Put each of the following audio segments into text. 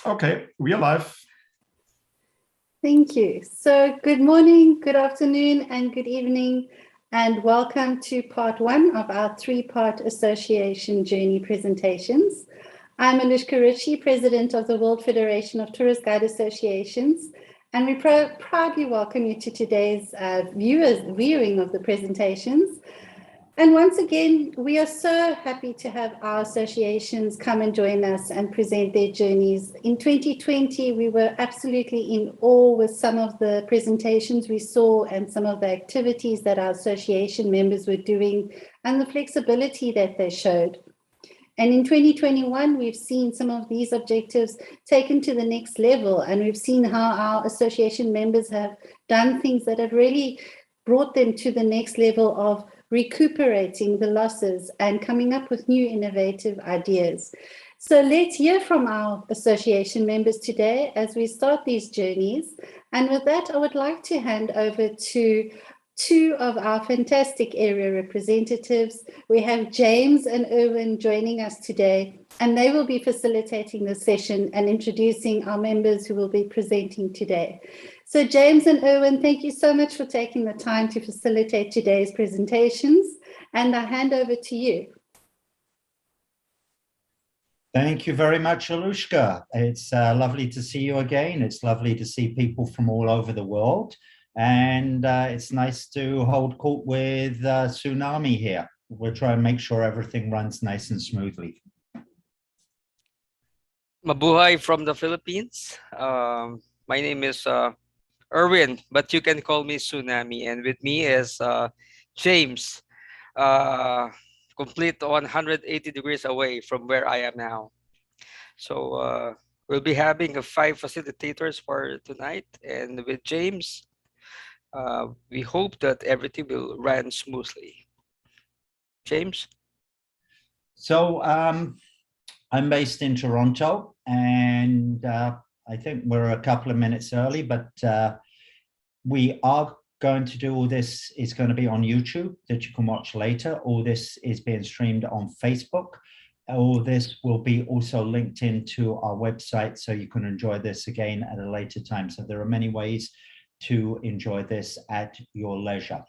Okay, we are live. Thank you. So good morning, good afternoon, and good evening, and welcome to part one of our three-part association journey presentations. I'm Anushka Ritchie, President of the World Federation of Tourist Guide Associations, and we proudly welcome you to today's viewing of the presentations. And once again, we are so happy to have our associations come and join us and present their journeys. In 2020, we were absolutely in awe with some of the presentations we saw and some of the activities that our association members were doing and the flexibility that they showed. And in 2021, we've seen some of these objectives taken to the next level, and we've seen how our association members have done things that have really brought them to the next level of recuperating the losses and coming up with new innovative ideas. So let's hear from our association members today as we start these journeys. And with that, I would like to hand over to two of our fantastic area representatives. We have James and Erwin joining us today, and they will be facilitating the session and introducing our members who will be presenting today. So James and Erwin, thank you so much for taking the time to facilitate today's presentations, and I hand over to you. Thank you very much, Alushka. It's lovely to see you again. It's lovely to see people from all over the world. And it's nice to hold court with Tsunami here. We'll try and make sure everything runs nice and smoothly. Mabuhay from the Philippines. My name is Erwin, but you can call me Tsunami. And with me is James, complete 180 degrees away from where I am now. So we'll be having 5 facilitators for tonight. And with James, we hope that everything will run smoothly. James? So I'm based in Toronto, and I think we're a couple of minutes early, but we are going to do all this is going to be on YouTube that you can watch later. All this is being streamed on Facebook. All this will be also linked into our website, so you can enjoy this again at a later time. So there are many ways to enjoy this at your leisure.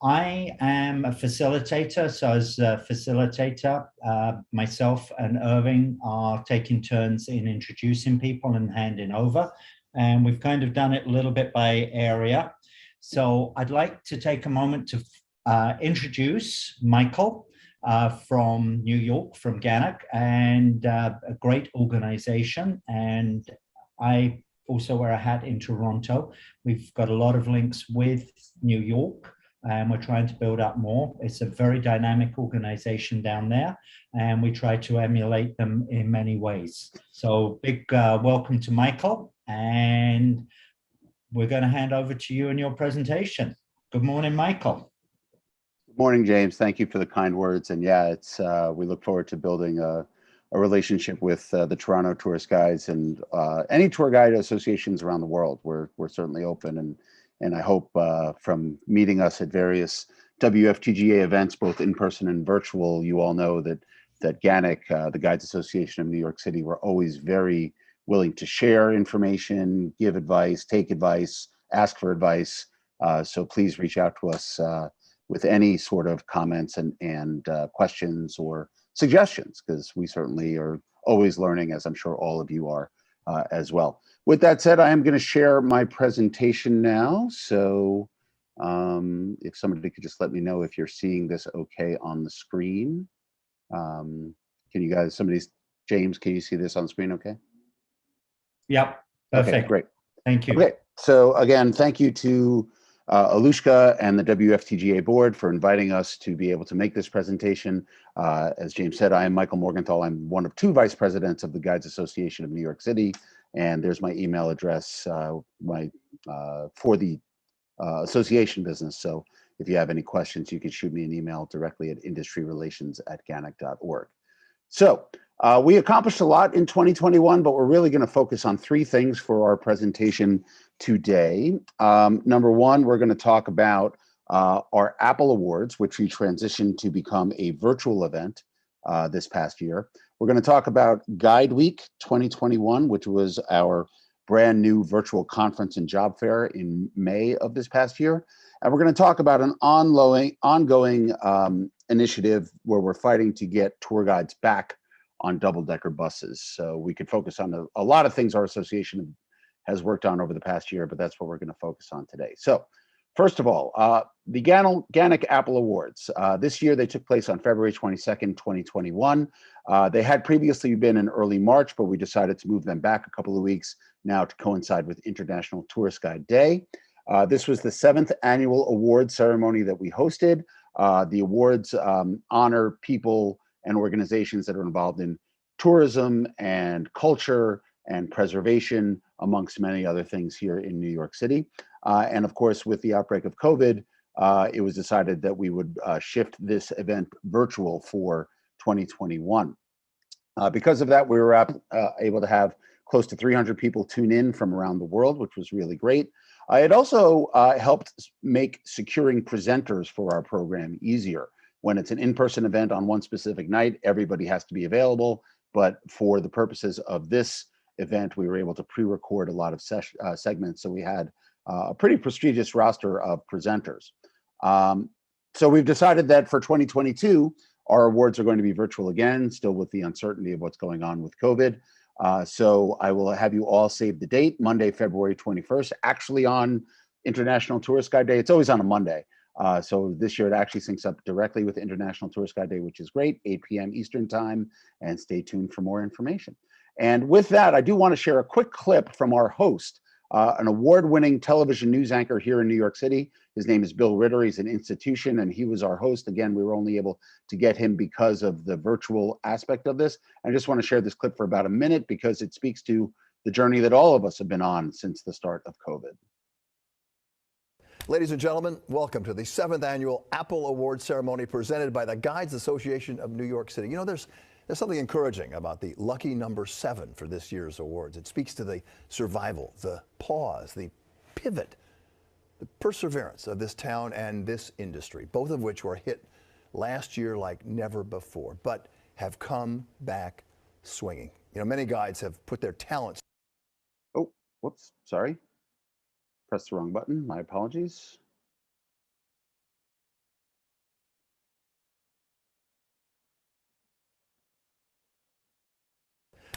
I am a facilitator, so as a facilitator, myself and Irving are taking turns in introducing people and handing over, and we've kind of done it a little bit by area. So I'd like to take a moment to introduce Michael from New York, from GANAC, and a great organization, and I also wear a hat in Toronto. We've got a lot of links with New York, and we're trying to build up more. It's a very dynamic organization down there, and we try to emulate them in many ways. So big welcome to Michael, and we're going to hand over to you in your presentation. Good morning, Michael. Good morning, James. Thank you for the kind words. And yeah, it's we look forward to building a relationship with the Toronto tourist guides and any tour guide associations around the world. We're certainly open, and I hope from meeting us at various WFTGA events, both in person and virtual, you all know that GANAC, the Guides Association of New York City, we're always very willing to share information, give advice, take advice, ask for advice. So please reach out to us with any sort of comments and questions or suggestions, because we certainly are always learning, as I'm sure all of you are as well. With that said, I am going to share my presentation now. So if somebody could just let me know if you're seeing this okay on the screen. Can you guys, James, can you see this on screen okay? Yep, perfect. Okay, great. Thank you. Okay, so again, thank you to Alushka and the WFTGA board for inviting us to be able to make this presentation. As James said, I am Michael Morgenthau. I'm one of 2 vice presidents of the Guides Association of New York City, and there's my email address for the association business. So if you have any questions, you can shoot me an email directly at industryrelations@ganac.org. So we accomplished a lot in 2021, but we're really going to focus on 3 things for our presentation today. Number 1, we're going to talk about our Apple Awards, which we transitioned to become a virtual event this past year. We're going to talk about Guide Week 2021, which was our brand new virtual conference and job fair in May of this past year. And we're going to talk about an ongoing initiative where we're fighting to get tour guides back on double-decker buses. So we could focus on a lot of things our association has worked on over the past year, but that's what we're going to focus on today. So first of all, the Gannick Apple Awards. This year they took place on February 22nd, 2021. They had previously been in early March, but we decided to move them back a couple of weeks now to coincide with International Tourist Guide Day. This was the 7th annual award ceremony that we hosted. The awards honor people and organizations that are involved in tourism and culture and preservation, amongst many other things here in New York City. And of course, with the outbreak of COVID, it was decided that we would shift this event virtual for 2021. Because of that, we were able to have close to 300 people tune in from around the world, which was really great. It also helped make securing presenters for our program easier. When it's an in-person event on one specific night, everybody has to be available. But for the purposes of this event, we were able to pre-record a lot of segments. So we had a pretty prestigious roster of presenters. So we've decided that for 2022, our awards are going to be virtual again, still with the uncertainty of what's going on with COVID. So I will have you all save the date, Monday, February 21st, actually on International Tourist Guide Day. It's always on a Monday. So this year it actually syncs up directly with International Tourist Guide Day, which is great, 8 p.m. Eastern time, and stay tuned for more information. And with that, I do want to share a quick clip from our host, an award-winning television news anchor here in New York City. His name is Bill Ritter. He's an institution, and he was our host. Again, we were only able to get him because of the virtual aspect of this. I just want to share this clip for about a minute because it speaks to the journey that all of us have been on since the start of COVID. Ladies and gentlemen, welcome to the 7th annual Apple Award ceremony presented by the Guides Association of New York City. You know, there's something encouraging about the lucky number 7 for this year's awards. It speaks to the survival, the pause, the pivot, the perseverance of this town and this industry, both of which were hit last year like never before, but have come back swinging. You know, many guides have put their talents. Oh, whoops, sorry. Pressed the wrong button, my apologies.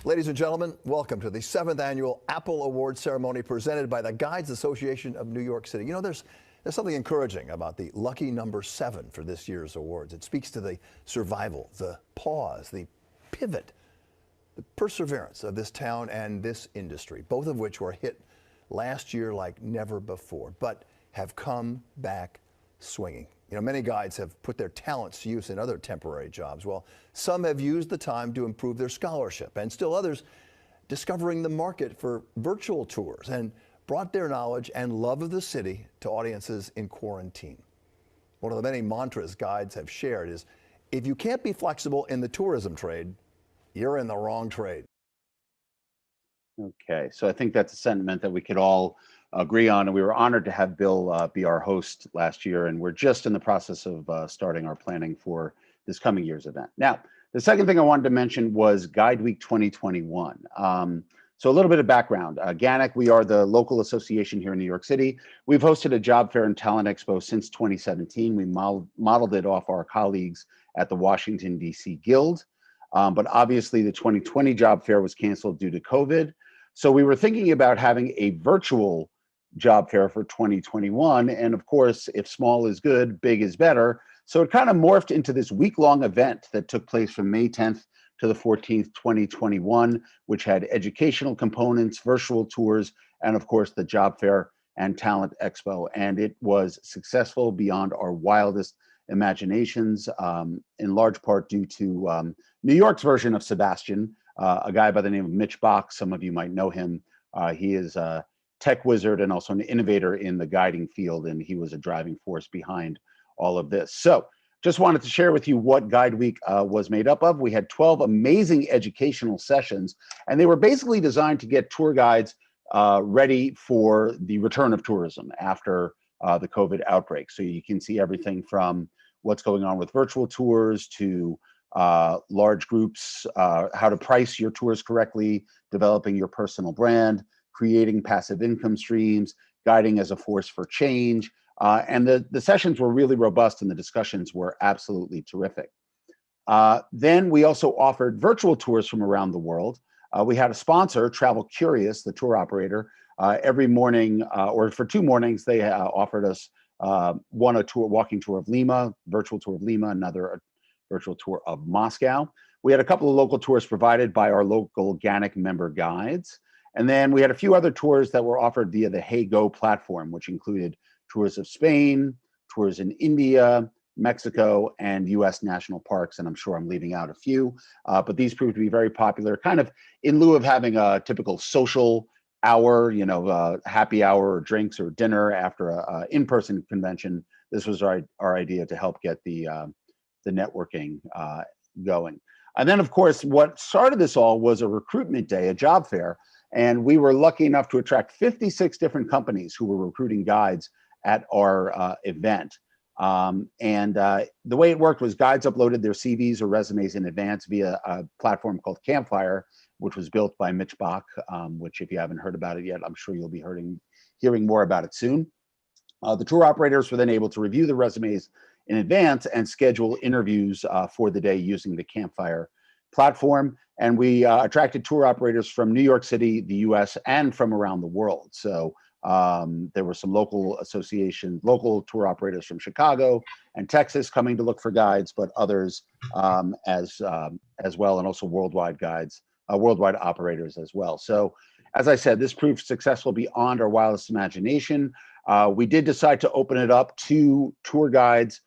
Ladies and gentlemen, welcome to the 7th annual Apple Award ceremony presented by the Guides Association of New York City. You know, there's something encouraging about the lucky number 7 for this year's awards. It speaks to the survival, the pause, the pivot, the perseverance of this town and this industry, both of which were hit last year like never before, but have come back swinging. You know, many guides have put their talents to use in other temporary jobs. Well, some have used the time to improve their scholarship, and still others discovering the market for virtual tours and brought their knowledge and love of the city to audiences in quarantine. One of the many mantras guides have shared is, if you can't be flexible in the tourism trade, you're in the wrong trade. Okay, so I think that's a sentiment that we could all agree on, and we were honored to have Bill be our host last year, and we're just in the process of starting our planning for this coming year's event. Now, the second thing I wanted to mention was Guide Week 2021. So a little bit of background. Gannick, we are the local association here in New York City. We've hosted a job fair and talent expo since 2017. We modeled it off our colleagues at the Washington, D.C. Guild. But obviously the 2020 job fair was canceled due to COVID. So we were thinking about having a virtual job fair for 2021. And of course, if small is good, big is better. So it kind of morphed into this week-long event that took place from May 10th to the 14th, 2021, which had educational components, virtual tours, and of course, the job fair and talent expo. And it was successful beyond our wildest imaginations, in large part due to New York's version of Sebastian, a guy by the name of Mitch Bach. Some of you might know him. He is a tech wizard and also an innovator in the guiding field, and he was a driving force behind all of this. So just wanted to share with you what Guide Week was made up of. We had 12 amazing educational sessions, and they were basically designed to get tour guides ready for the return of tourism after the COVID outbreak. So you can see everything from what's going on with virtual tours to large groups, how to price your tours correctly, developing your personal brand, creating passive income streams, guiding as a force for change. And the sessions were really robust and the discussions were absolutely terrific. Then we also offered virtual tours from around the world. We had a sponsor, Travel Curious, the tour operator. Every morning, or for 2 mornings, they offered us one a walking tour of Lima, virtual tour of Lima, another virtual tour of Moscow. We had a couple of local tours provided by our local GANIC member guides. And then we had a few other tours that were offered via the Hey Go platform, which included tours of Spain, tours in India, Mexico, and US national parks. And I'm sure I'm leaving out a few, but these proved to be very popular, kind of in lieu of having a typical social hour, happy hour or drinks or dinner after a in-person convention. This was our idea to help get the networking going. And then, of course, what started this all was a recruitment day, a job fair. And we were lucky enough to attract 56 different companies who were recruiting guides at our event. The way it worked was guides uploaded their CVs or resumes in advance via a platform called Campfire, which was built by Mitch Bach, which if you haven't heard about it yet, I'm sure you'll be hearing more about it soon. The tour operators were then able to review the resumes in advance and schedule interviews for the day using the Campfire platform. And we attracted tour operators from New York City, the US, and from around the world. So there were some local tour operators from Chicago and Texas coming to look for guides, but others as well, and also worldwide guides, worldwide operators as well. So as I said, this proved successful beyond our wildest imagination. We did decide to open it up to tour guides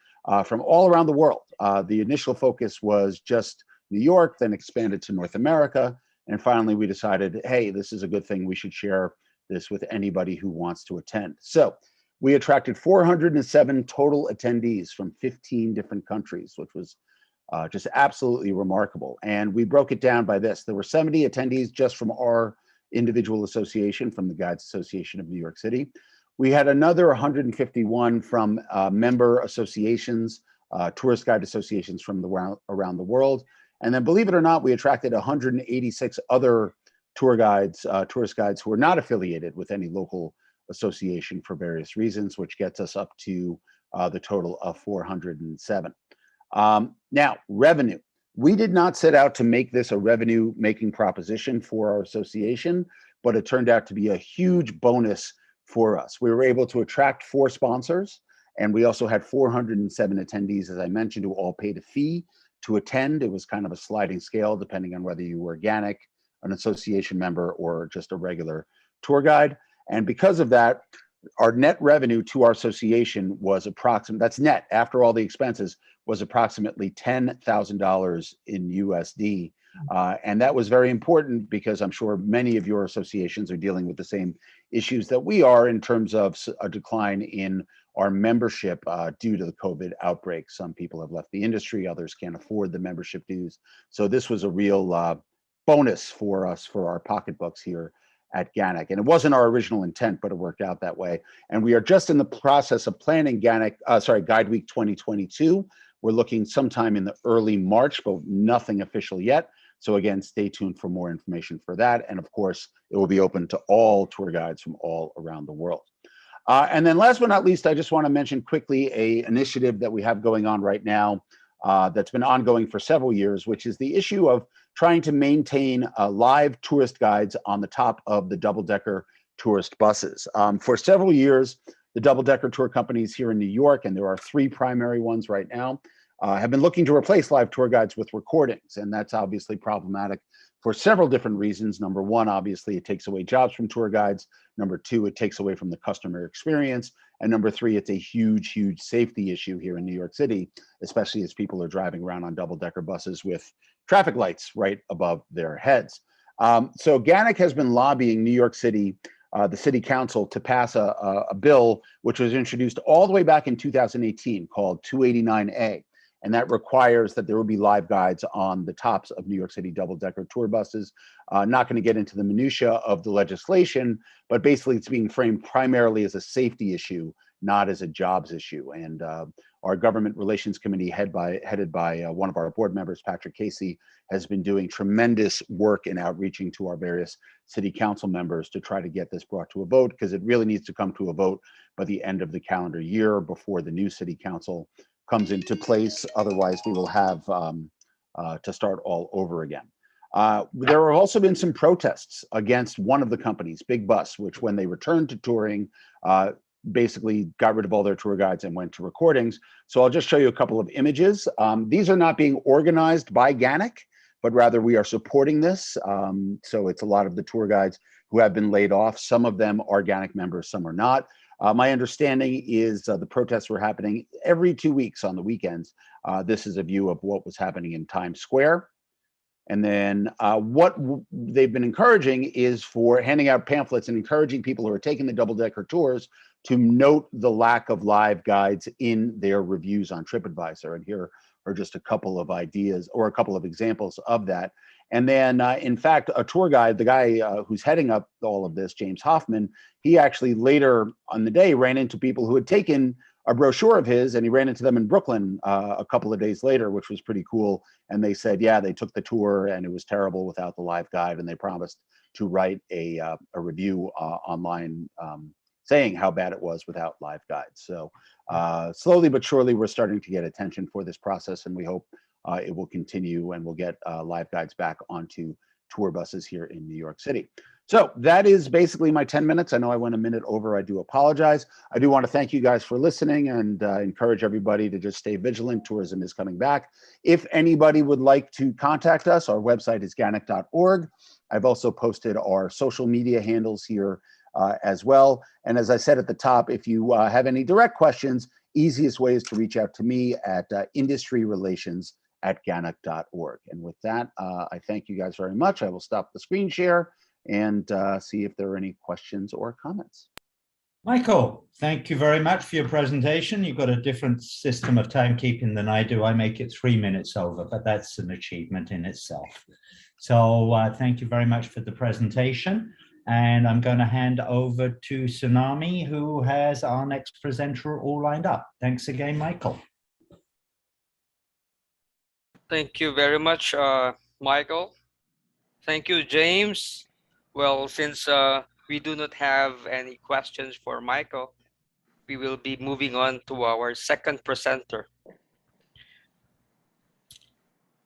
from all around the world. The initial focus was just New York, then expanded to North America. And finally, we decided, hey, this is a good thing. We should share this with anybody who wants to attend. So we attracted 407 total attendees from 15 different countries, which was just absolutely remarkable. And we broke it down by this. There were 70 attendees just from our individual association, from the Guides Association of New York City. We had another 151 from member associations, tourist guide associations from around the world. And then, believe it or not, we attracted 186 other tourist guides who are not affiliated with any local association for various reasons, which gets us up to the total of 407. Now, revenue. We did not set out to make this a revenue-making proposition for our association, but it turned out to be a huge bonus for us. We were able to attract 4 sponsors, and we also had 407 attendees, as I mentioned, who all paid a fee to attend. It was kind of a sliding scale, depending on whether you were organic, an association member, or just a regular tour guide. And because of that, our net revenue to our association was that's net after all the expenses, was approximately $10,000 in USD. And that was very important because I'm sure many of your associations are dealing with the same issues that we are in terms of a decline in our membership due to the COVID outbreak. Some people have left the industry, others can't afford the membership dues. So this was a real bonus for us, for our pocketbooks here at GANIC. And it wasn't our original intent, but it worked out that way. And we are just in the process of planning Guide Week 2022. We're looking sometime in the early March, but nothing official yet. So again, stay tuned for more information for that. And of course, it will be open to all tour guides from all around the world. And then last but not least, I just want to mention quickly an initiative that we have going on right now that's been ongoing for several years, which is the issue of trying to maintain live tourist guides on the top of the double-decker tourist buses. For several years, the double-decker tour companies here in New York, and there are 3 primary ones right now, have been looking to replace live tour guides with recordings. And that's obviously problematic for several different reasons. Number 1, obviously, it takes away jobs from tour guides. Number 2, it takes away from the customer experience. And number 3, it's a huge, huge safety issue here in New York City, especially as people are driving around on double-decker buses with traffic lights right above their heads. So GANIC has been lobbying New York City, the city council, to pass a bill which was introduced all the way back in 2018 called 289A. And that requires that there will be live guides on the tops of New York City double-decker tour buses. Not going to get into the minutia of the legislation, but basically it's being framed primarily as a safety issue not as a jobs issue. And our government relations committee headed by one of our board members, Patrick Casey, has been doing tremendous work in outreaching to our various city council members to try to get this brought to a vote, because it really needs to come to a vote by the end of the calendar year before the new city council comes into place. Otherwise, we will have to start all over again. There have also been some protests against one of the companies, Big Bus, which when they returned to touring, basically got rid of all their tour guides and went to recordings. So I'll just show you a couple of images. These are not being organized by GANIC, but rather we are supporting this. So it's a lot of the tour guides who have been laid off. Some of them are GANIC members, some are not. My understanding is the protests were happening every 2 weeks on the weekends. This is a view of what was happening in Times Square. And then what they've been encouraging is for handing out pamphlets and encouraging people who are taking the double-decker tours to note the lack of live guides in their reviews on TripAdvisor. And here are just a couple of ideas or a couple of examples of that. And then, in fact, a tour guide, the guy who's heading up all of this, James Hoffman, he actually later on the day ran into people who had taken a brochure of his, and he ran into them in Brooklyn a couple of days later, which was pretty cool. And they said, yeah, they took the tour and it was terrible without the live guide. And they promised to write a review online saying how bad it was without live guides. So slowly but surely, we're starting to get attention for this process, and we hope it will continue and we'll get live guides back onto tour buses here in New York City. So that is basically my 10 minutes. I know I went a minute over. I do apologize. I do want to thank you guys for listening and encourage everybody to just stay vigilant. Tourism is coming back. If anybody would like to contact us, our website is ganic.org. I've also posted our social media handles here as well. And as I said at the top, if you have any direct questions, easiest way is to reach out to me at industryrelations@ganic.org. And with that, I thank you guys very much. I will stop the screen share and see if there are any questions or comments. Michael, thank you very much for your presentation. You've got a different system of timekeeping than I do. I make it 3 minutes over, but that's an achievement in itself. So thank you very much for the presentation. And I'm going to hand over to Tsunami, who has our next presenter all lined up. Thanks again, Michael. Thank you very much, Michael. Thank you, James. Well, since we do not have any questions for Michael, we will be moving on to our second presenter.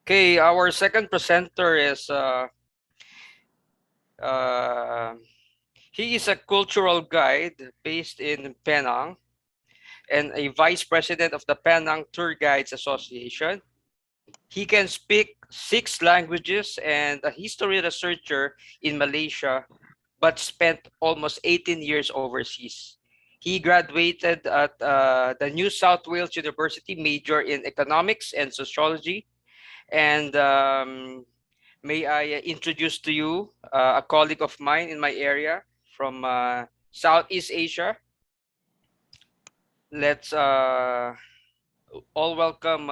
Okay, our second presenter is he is a cultural guide based in Penang and a vice president of the Penang Tour Guides Association. He can speak 6 languages and a history researcher in Malaysia, but spent almost 18 years overseas. He graduated at the New South Wales University, major in economics and sociology. And may I introduce to you a colleague of mine in my area from Southeast Asia. Let's all welcome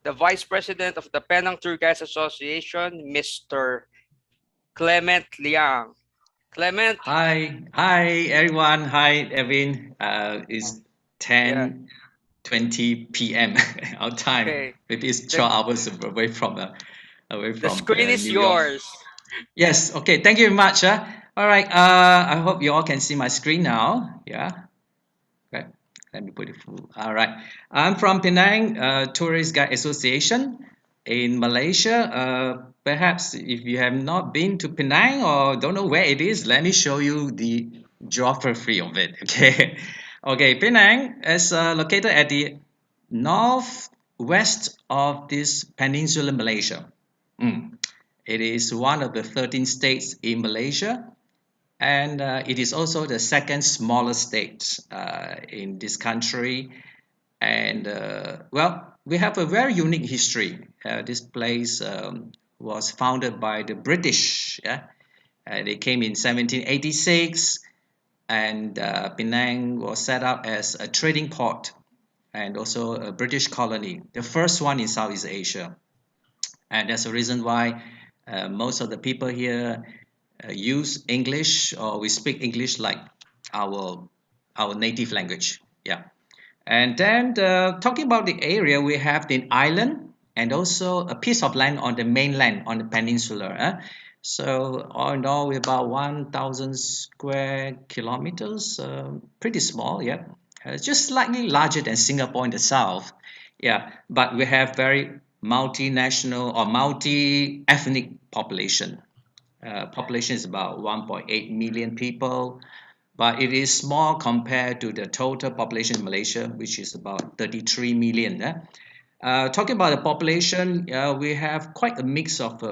the Vice President of the Penang Tour Guides Association, Mr. Clement Liang. Clement. Hi everyone. Hi, Evan. It's 10:20 p.m. our time. Okay. Maybe it's 12 hours away from the screen is New York. yours. Yes. Okay. Thank you very much. All right. I hope you all can see my screen now. Yeah. Okay. Let me put it full. All right. I'm from Penang Tourist Guide Association in Malaysia. Perhaps if you have not been to Penang or don't know where it is, let me show you the geography of it. Okay. Okay. Penang is located at the northwest of this peninsula, Malaysia. It is one of the 13 states in Malaysia. And it is also the second smallest state in this country. And well, we have a very unique history. This place was founded by the British. Yeah, they came in 1786, and Penang was set up as a trading port and also a British colony, the first one in Southeast Asia. And that's the reason why most of the people here use English, or we speak English like our native language. Yeah. And then talking about the area, we have the island and also a piece of land on the mainland on the peninsula. So all in all, we're about 1,000 square kilometers, pretty small, yeah. Just slightly larger than Singapore in the south. Yeah, but we have very multinational or multi-ethnic population. Population is about 1.8 million people, but it is small compared to the total population in Malaysia, which is about 33 million. Talking about the population, we have quite a mix of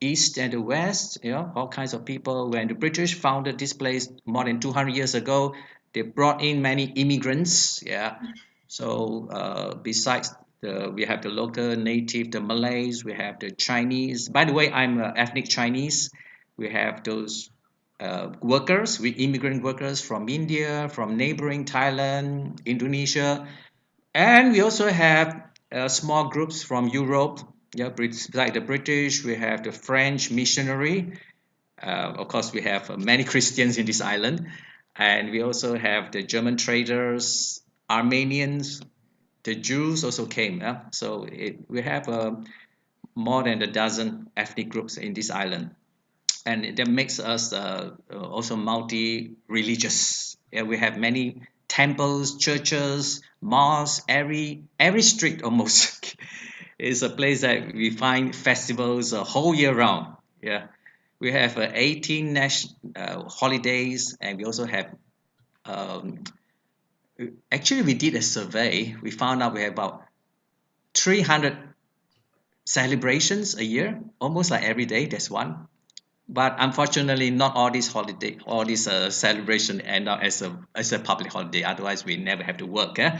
East and the West, all kinds of people. When the British founded this place more than 200 years ago, they brought in many immigrants. Yeah. So besides we have the local native, the Malays, we have the Chinese. By the way, I'm ethnic Chinese. We have those workers, with immigrant workers from India, from neighboring Thailand, Indonesia, and we also have small groups from Europe. Yeah, like the British, we have the French missionary. Of course, we have many Christians in this island, and we also have the German traders, Armenians, the Jews also came. So we have more than a dozen ethnic groups in this island, and that makes us also multi-religious. Yeah, we have many temples, churches, mosques. Every street almost is a place that we find festivals a whole year round. Yeah, we have 18 national holidays, and we also have. Um, Actually, we did a survey. We found out we have about 300 celebrations a year, almost like every day. There's one. But unfortunately, not all these holiday, all these celebration end up as a public holiday. Otherwise, we never have to work. All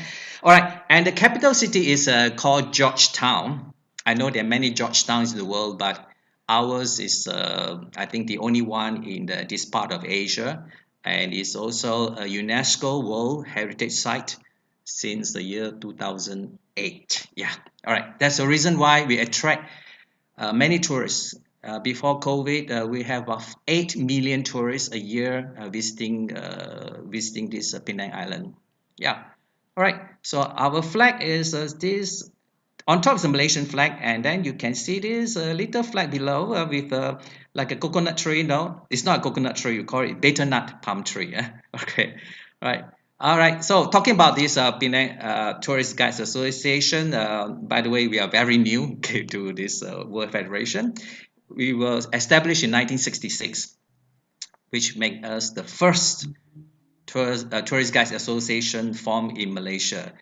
right, and the capital city is called Georgetown. I know there are many Georgetowns in the world, but ours is, I think, the only one in this part of Asia, and it's also a UNESCO World Heritage Site since the year 2008. Yeah, all right, that's the reason why we attract many tourists. Before COVID, we have about 8 million tourists a year visiting this Penang Island. Yeah. All right. So our flag is this on top is the Malaysian flag, and then you can see this little flag below with like a coconut tree. No, it's not a coconut tree. You call it butternut palm tree. Yeah. Okay. All right. All right. So talking about this Penang Tourist Guides Association. By the way, we are very new to this World Federation. We were established in 1966, which made us the first Tourist Guides Association formed in Malaysia.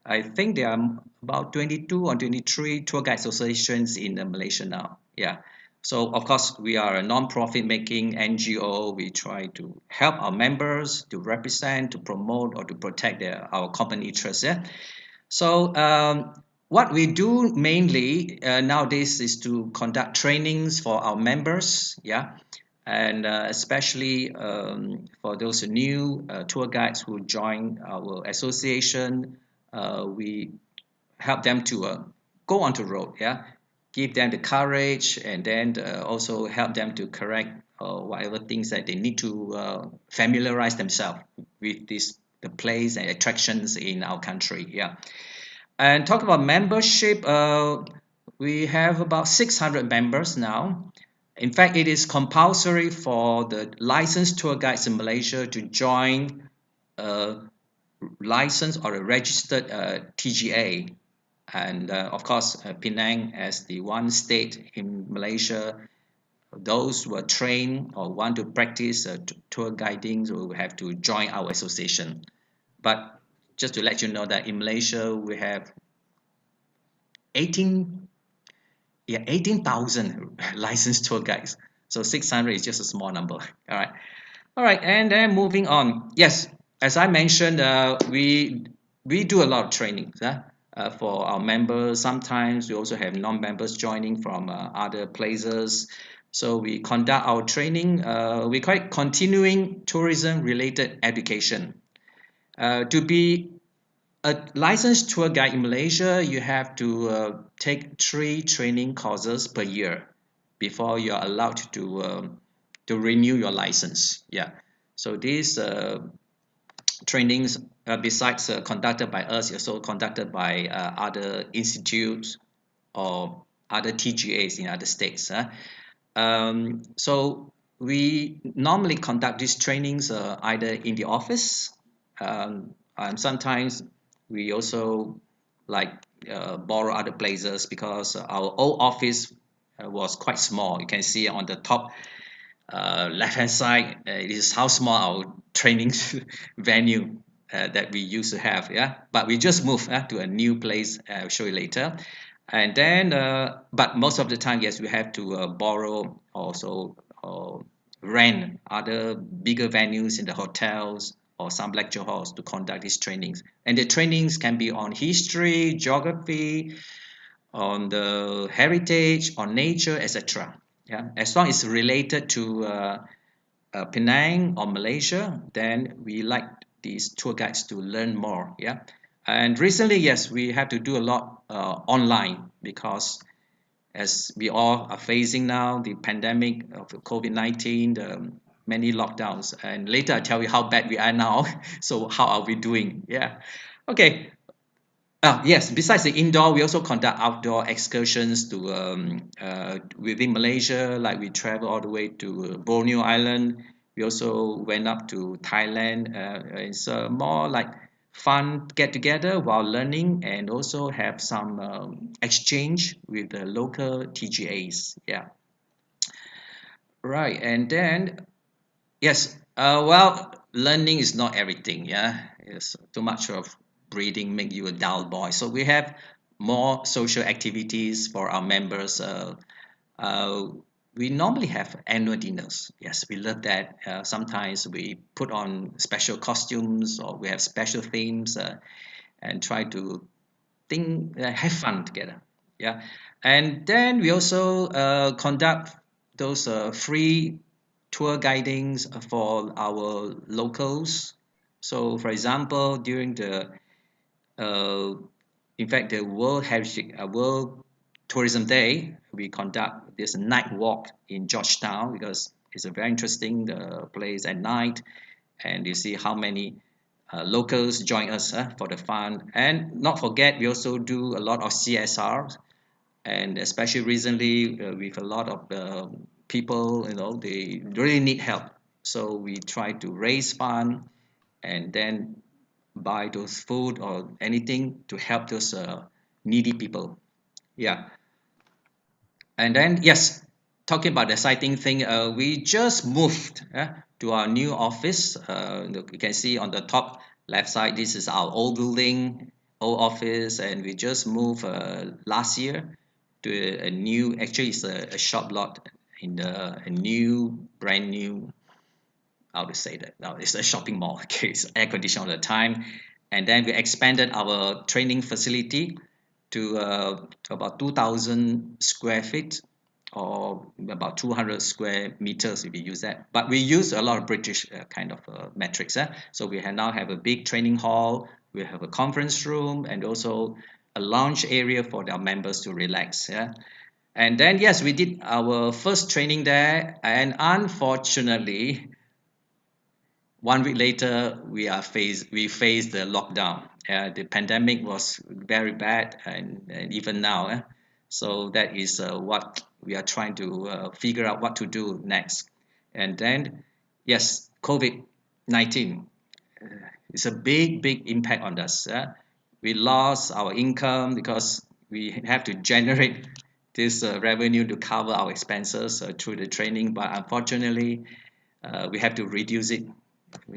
I think there are about 22 or 23 tour guide associations in Malaysia now. Yeah. So of course we are a non-profit making NGO. We try to help our members to represent, to promote, or to protect our company interests. Yeah. So what we do mainly nowadays is to conduct trainings for our members. Yeah. And especially for those new tour guides who join our association, we help them to go onto road, yeah, give them the courage, and then also help them to correct whatever things that they need to familiarize themselves with the place and attractions in our country. Yeah. And talk about membership, we have about 600 members now. In fact, it is compulsory for the licensed tour guides in Malaysia to join a licensed or a registered TGA. And of course, Penang as the one state in Malaysia, those who are trained or want to practice tour guiding will have to join our association. But just to let you know that in Malaysia, we have 18,000 licensed tour guides. So 600 is just a small number. All right, and then moving on. Yes, as I mentioned, we do a lot of trainings for our members. Sometimes we also have non-members joining from other places. So we conduct our training. We call it continuing tourism-related education. To be a licensed tour guide in Malaysia, you have to take 3 training courses per year before you are allowed to renew your license. Yeah. So these trainings besides conducted by us, also conducted by other institutes or other TGAs in other states. So we normally conduct these trainings either in the office, and sometimes we also like borrow other places because our old office was quite small. You can see on the top left-hand side, it is how small our training venue that we used to have. Yeah, but we just moved to a new place. I'll show you later. And then, but most of the time, yes, we have to borrow also rent other bigger venues in the hotels or some lecture halls to conduct these trainings. And the trainings can be on history, geography, on the heritage, on nature, etc. Yeah, as long as it's related to Penang or Malaysia, then we like these tour guides to learn more. Yeah, and recently, yes, we have to do a lot online because as we all are facing now the pandemic of COVID-19, the many lockdowns, and later I tell you how bad we are now. So how are we doing? Yeah, okay. Yes, besides the indoor, we also conduct outdoor excursions to within Malaysia. Like we travel all the way to Borneo Island. We also went up to Thailand. It's more like fun get together while learning and also have some exchange with the local TGAs. Yeah, right. And then yes, well, learning is not everything. Yeah, it's too much of reading make you a dull boy. So we have more social activities for our members. Uh, we normally have annual dinners. Yes, we love that. Sometimes we put on special costumes or we have special themes and try to have fun together. Yeah, and then we also conduct those free tour guidings for our locals. So, for example, during the uh, in fact, the World Tourism Day, we conduct this night walk in Georgetown because it's a very interesting place at night, and you see how many locals join us for the fun. And not forget, we also do a lot of CSR, and especially recently with a lot of people, they really need help. So we try to raise fund and then buy those food or anything to help those needy people. Yeah. And then, yes, talking about the exciting thing, we just moved to our new office. You can see on the top left side, this is our old building, old office, and we just moved last year to a new, actually, it's a shop lot in a new, brand new, how to say that? No, it's a shopping mall. Okay, it's air conditioned all the time. And then we expanded our training facility to about 2,000 square feet or about 200 square meters if we use that. But we use a lot of British kind of metrics. So we now have a big training hall, we have a conference room, and also a lounge area for our members to relax. Yeah. And then, yes, we did our first training there. And unfortunately, 1 week later, we faced the lockdown. The pandemic was very bad, and even now. So that is what we are trying to figure out what to do next. And then, yes, COVID-19 is a big impact on us. We lost our income because we have to generate this revenue to cover our expenses through the training. But unfortunately, we have to reduce it.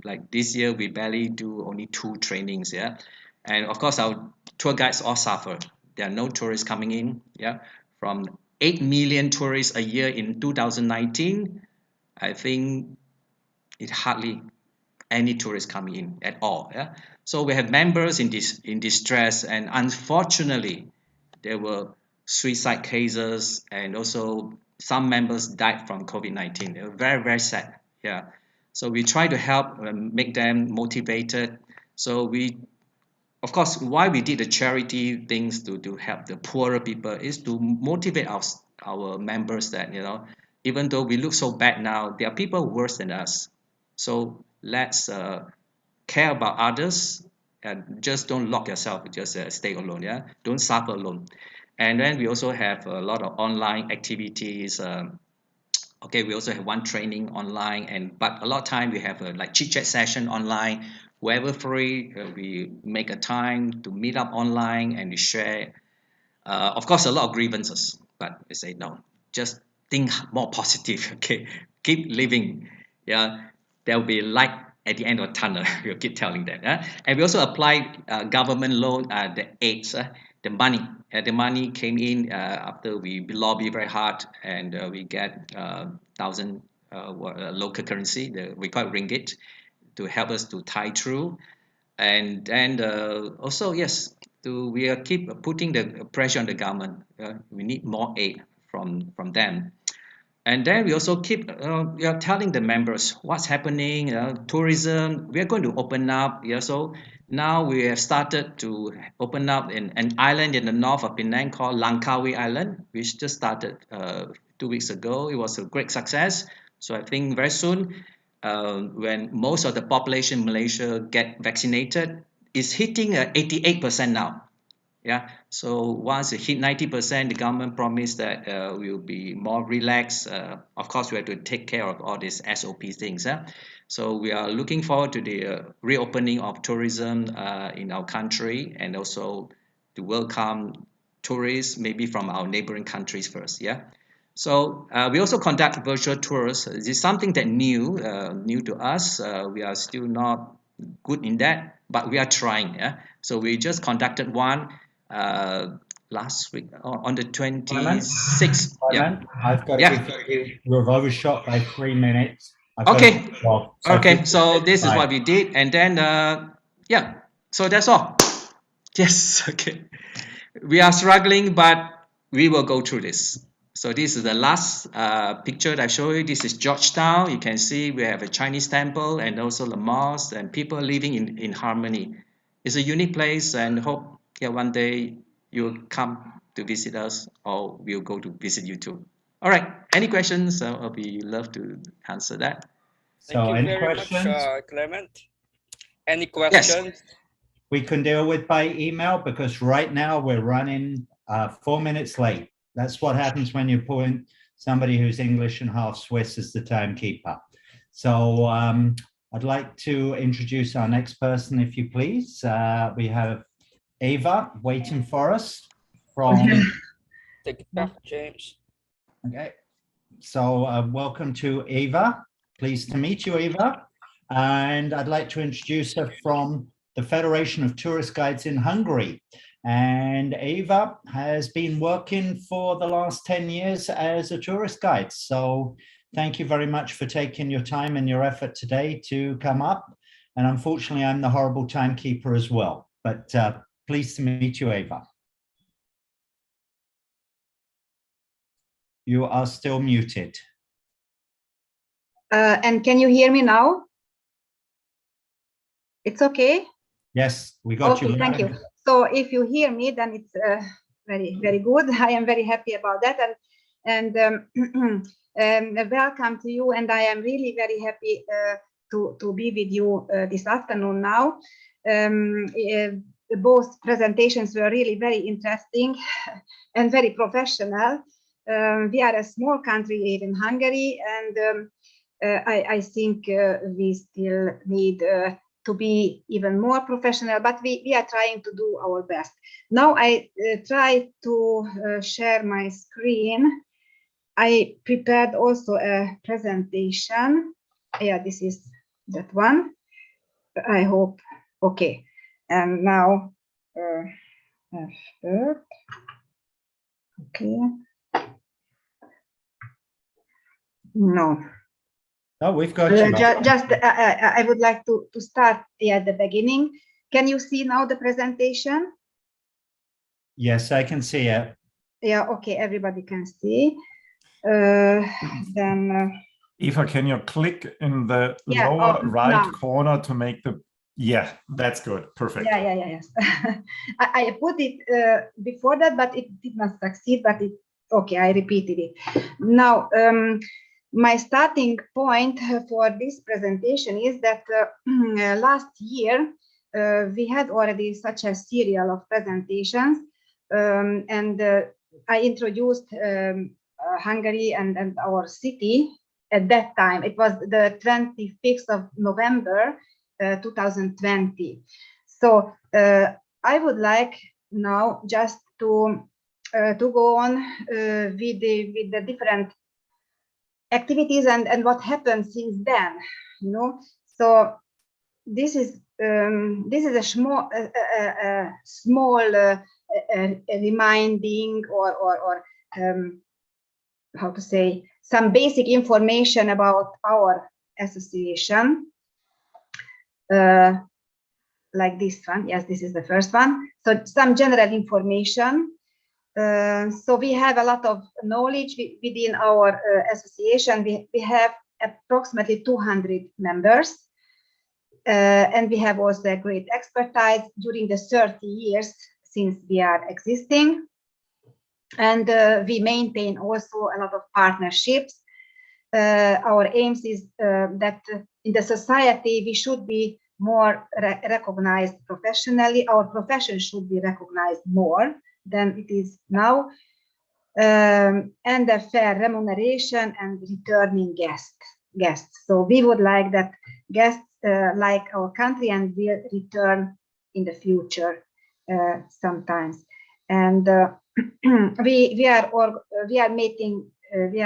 Like this year, we barely do only 2 trainings. Yeah, and of course, our tour guides all suffer. There are no tourists coming in. Yeah, from 8 million tourists a year in 2019, I think it hardly any tourists coming in at all. Yeah, so we have members in distress, and unfortunately, there were suicide cases, and also some members died from COVID-19. They were very sad. Yeah, so we try to help make them motivated. So we, of course, why we did the charity things to help the poorer people is to motivate our members that even though we look so bad now, there are people worse than us. So let's care about others just don't lock yourself, just stay alone. Yeah, don't suffer alone. And then we also have a lot of online activities. Okay, we also have one training online, but a lot of time we have a like chit chat session online. Wherever free, we make a time to meet up online and we share. Of course, a lot of grievances, but we say no, just think more positive. Okay, keep living. Yeah, there will be light at the end of the tunnel. We'll keep telling them. And we also apply government loan, the aids, the money. The money came in after we lobby very hard, and we get 1,000 local currency, we call it ringgit, to help us to tie through. And also, yes, we keep putting the pressure on the government. We need more aid from them. And then we also keep we are telling the members what's happening. Tourism, we are going to open up. Yeah, so now we have started to open up in an island in the north of Penang called Langkawi Island, which just started 2 weeks ago. It was a great success. So I think very soon, when most of the population in Malaysia get vaccinated, it's hitting 88% now. Yeah, so once it hit 90%, the government promised that we'll be more relaxed. Of course, we have to take care of all these SOP things. So we are looking forward to the reopening of tourism in our country, and also to welcome tourists maybe from our neighboring countries first. Yeah. So we also conduct virtual tours. This is something that new to us. We are still not good in that, but we are trying. Yeah. So we just conducted one last week on the 26th. Yeah. I've got to tell you, we've overshot by 3 minutes. Okay. Okay. So this is what we did, and then yeah. So that's all. Yes. Okay. We are struggling, but we will go through this. So this is the last picture that I show you. This is Georgetown. You can see we have a Chinese temple and also the mosque, and people living in harmony. It's a unique place, and hope one day you'll come to visit us, or we'll go to visit you too. All right. Any questions? I'll be love to answer that. Thank you very much, Clement. Any questions? Yes. We can deal with by email, because right now we're running 4 minutes late. That's what happens when you appoint somebody who's English and half Swiss as the timekeeper. So I'd like to introduce our next person, if you please. We have Ava waiting for us from... Take it back, James. Okay. So welcome to Ava. Pleased to meet you, Ava. And I'd like to introduce her from the Federation of Tourist Guides in Hungary. And Ava has been working for the last 10 years as a tourist guide. So thank you very much for taking your time and your effort today to come up. And unfortunately, I'm the horrible timekeeper as well. But pleased to meet you, Ava. You are still muted. And can you hear me now? It's okay? Yes, we got you. Okay, thank you. So if you hear me, then it's very, very good. I am very happy about that. And welcome to you. And I am really very happy to be with you this afternoon now. Both presentations were really very interesting and very professional. We are a small country here in Hungary, and I think we still need to be even more professional, but we are trying to do our best. Now I try to share my screen. I prepared also a presentation. Yeah, this is that one. I hope, okay. And now, after, okay. No. Oh, we've got you. I would like to start at the beginning. Can you see now the presentation? Yes, I can see it. Yeah, okay, everybody can see. Then Eva, can you click in the lower right corner to make the... Yeah, that's good. Perfect. Yes. I put it before that, but it did not succeed, but it, okay, I repeated it. Now, my starting point for this presentation is that last year we had already such a serial of presentations, and I introduced Hungary and our city at that time. It was the 25th of November 2020. So I would like now just to go on with the different activities and what happened since then. You know, so this is a small reminding or how to say, some basic information about our association, like this one. Yes, this is the first one. So some general information. So we have a lot of knowledge within our association. We have approximately 200 members. And we have also a great expertise during the 30 years since we are existing. And we maintain also a lot of partnerships. Our aims is that in the society we should be more recognized professionally. Our profession should be recognized more than it is now. And a fair remuneration and returning guests. So we would like that guests like our country and will return in the future sometimes. And we are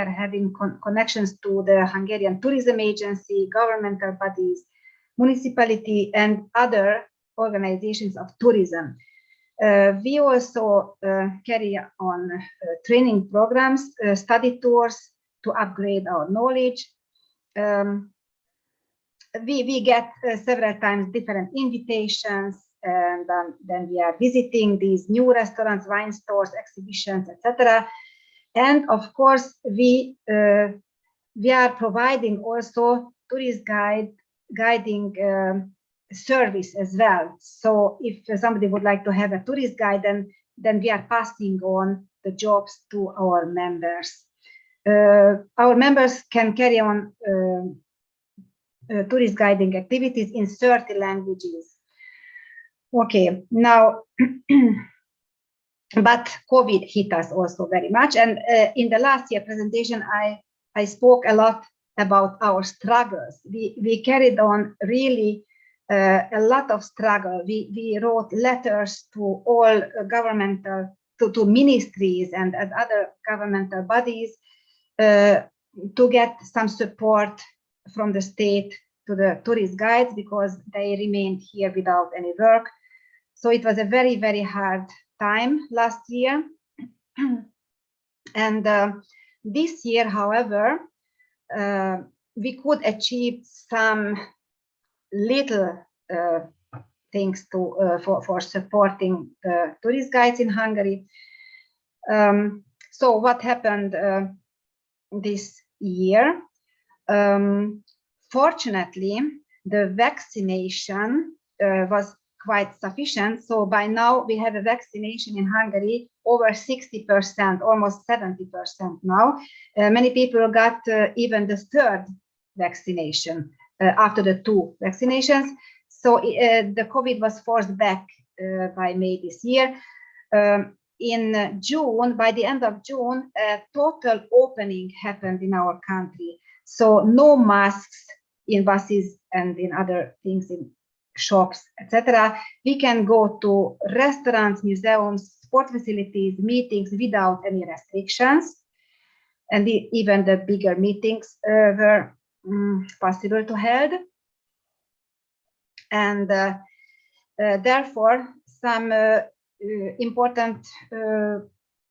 having connections to the Hungarian Tourism Agency, governmental bodies, municipality, and other organizations of tourism. We also carry on training programs, study tours to upgrade our knowledge. We get several times different invitations, and then we are visiting these new restaurants, wine stores, exhibitions, etc. And of course, we are providing also tourist guiding service as well. So if somebody would like to have a tourist guide, then we are passing on the jobs to our members. Our members can carry on tourist guiding activities in 30 languages. Okay, now, but COVID hit us also very much. And in the last year presentation, I spoke a lot about our struggles. We carried on really a lot of struggle. We wrote letters to all governmental, to ministries and other governmental bodies to get some support from the state to the tourist guides, because they remained here without any work. So it was a very, very hard time last year. And this year, however, we could achieve some little things for supporting the tourist guides in Hungary. So what happened this year? Fortunately, the vaccination was quite sufficient. So by now we have a vaccination in Hungary over 60%, almost 70% now. Many people got even the third vaccination after the 2 vaccinations. So the COVID was forced back by May this year. In June, by the end of June, a total opening happened in our country. So no masks in buses and in other things, in shops, etc. We can go to restaurants, museums, sport facilities, meetings without any restrictions. And even the bigger meetings were possible to hold. And therefore, some important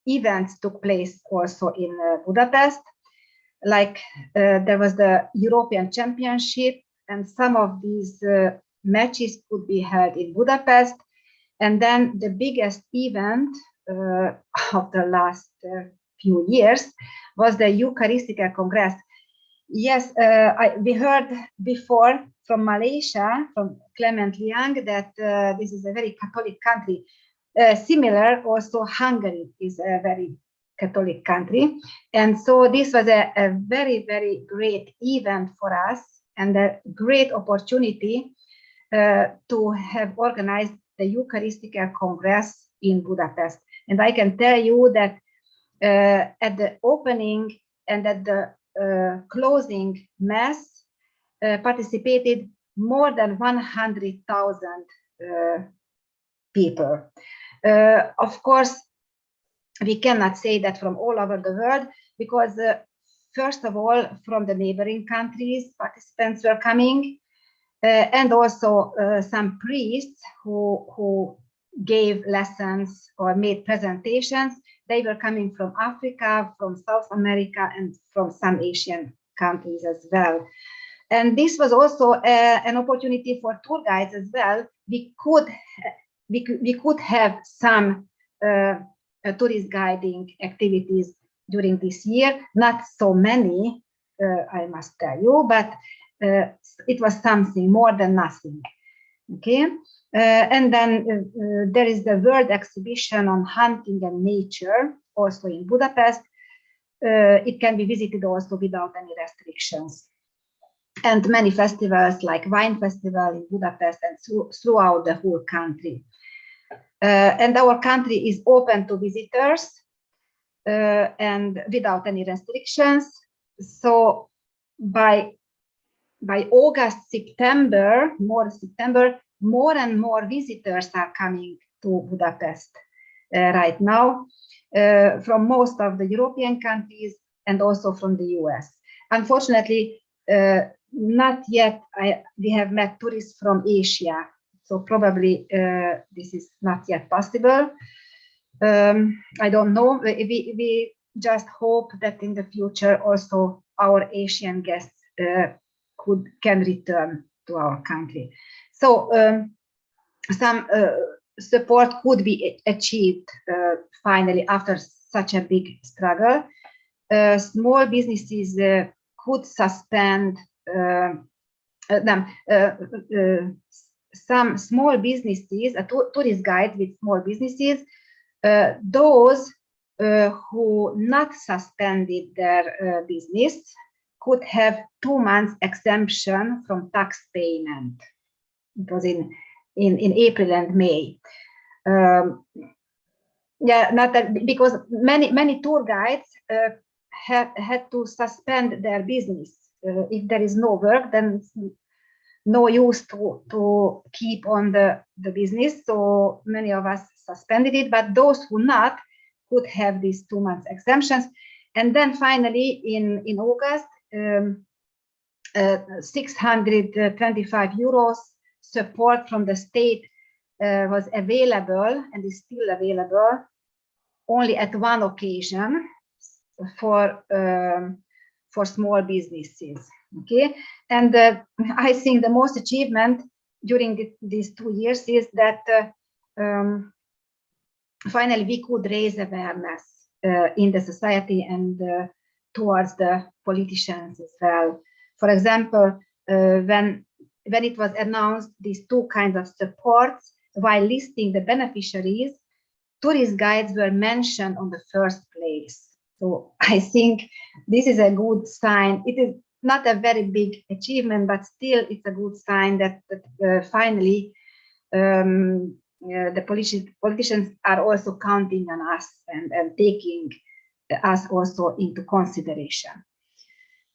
events took place also in Budapest. Like there was the European Championship, and some of these matches could be held in Budapest. And then the biggest event of the last few years was the Eucharistic Congress. Yes, we heard before from Malaysia, from Clement Liang, that this is a very Catholic country. Similar, also Hungary is a very Catholic country. And so this was a very, very great event for us, and a great opportunity to have organized the Eucharistical Congress in Budapest. And I can tell you that at the opening and at the closing mass participated more than 100,000 people. Of course, we cannot say that from all over the world, because first of all, from the neighboring countries, participants were coming, and also some priests who gave lessons or made presentations. They were coming from Africa, from South America, and from some Asian countries as well. And this was also an opportunity for tour guides as well. We could have some tourist guiding activities during this year, not so many, I must tell you, but it was something more than nothing. Okay, and then there is the World Exhibition on Hunting and Nature, also in Budapest. It can be visited also without any restrictions. And many festivals like Wine Festival in Budapest and throughout the whole country. And our country is open to visitors and without any restrictions. So by August, September, more and more visitors are coming to Budapest right now from most of the European countries and also from the US. Unfortunately, not yet we have met tourists from Asia, so probably this is not yet possible. I don't know. We just hope that in the future also our Asian guests can return to our country. So some support could be achieved finally after such a big struggle. Small businesses could suspend some small businesses, tourist guides with small businesses, those who not suspended their business could have 2 months exemption from tax payment. It was in April and May. Yeah, not that, because many tour guides had to suspend their business. If there is no work, then it's no use to keep on the business. So many of us suspended it, but those who not could have these 2 months exemptions. And then finally in August, 625 euros support from the state was available and is still available only at one occasion for small businesses. Okay, and I think the most achievement during these 2 years is that finally we could raise awareness in the society and towards the politicians as well. For example, when it was announced these 2 kinds of supports, while listing the beneficiaries, tourist guides were mentioned on the first place. So I think this is a good sign. It is not a very big achievement, but still it's a good sign that finally the politicians are also counting on us and taking us also into consideration.